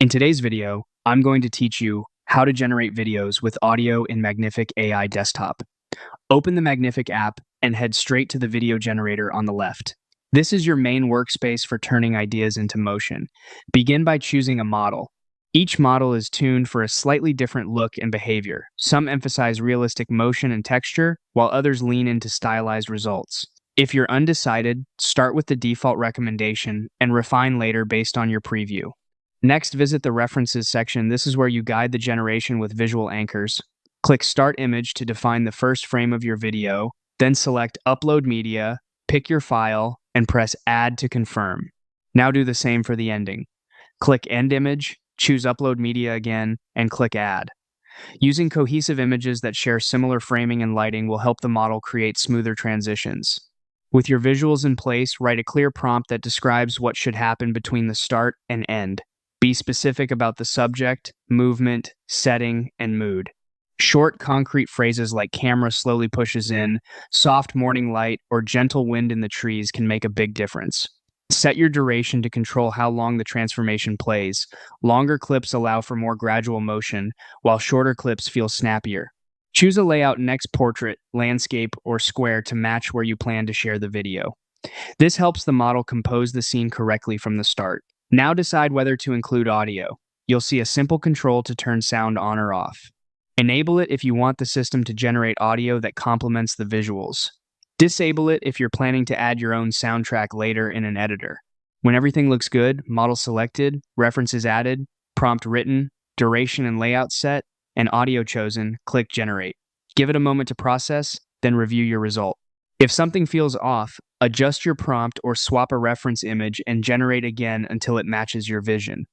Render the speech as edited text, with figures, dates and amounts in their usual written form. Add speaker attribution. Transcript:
Speaker 1: In today's video, I'm going to teach you how to generate videos with audio in Magnific AI Desktop. Open the Magnific app and head straight to the video generator on the left. This is your main workspace for turning ideas into motion. Begin by choosing a model. Each model is tuned for a slightly different look and behavior. Some emphasize realistic motion and texture, while others lean into stylized results. If you're undecided, start with the default recommendation and refine later based on your preview. Next, visit the References section. This is where you guide the generation with visual anchors. Click Start Image to define the first frame of your video, then select Upload Media, pick your file, and press Add to confirm. Now do the same for the ending. Click End Image, choose Upload Media again, and click Add. Using cohesive images that share similar framing and lighting will help the model create smoother transitions. With your visuals in place, write a clear prompt that describes what should happen between the start and end. Be specific about the subject, movement, setting, and mood. Short, concrete phrases like camera slowly pushes in, soft morning light, or gentle wind in the trees can make a big difference. Set your duration to control how long the transformation plays. Longer clips allow for more gradual motion, while shorter clips feel snappier. Choose a layout next portrait, landscape, or square to match where you plan to share the video. This helps the model compose the scene correctly from the start. Now decide whether to include audio. You'll see a simple control to turn sound on or off. Enable it if you want the system to generate audio that complements the visuals. Disable it if you're planning to add your own soundtrack later in an editor. When everything looks good, model selected, references added, prompt written, duration and layout set, and audio chosen, click Generate. Give it a moment to process, then review your result. If something feels off, adjust your prompt or swap a reference image and generate again until it matches your vision.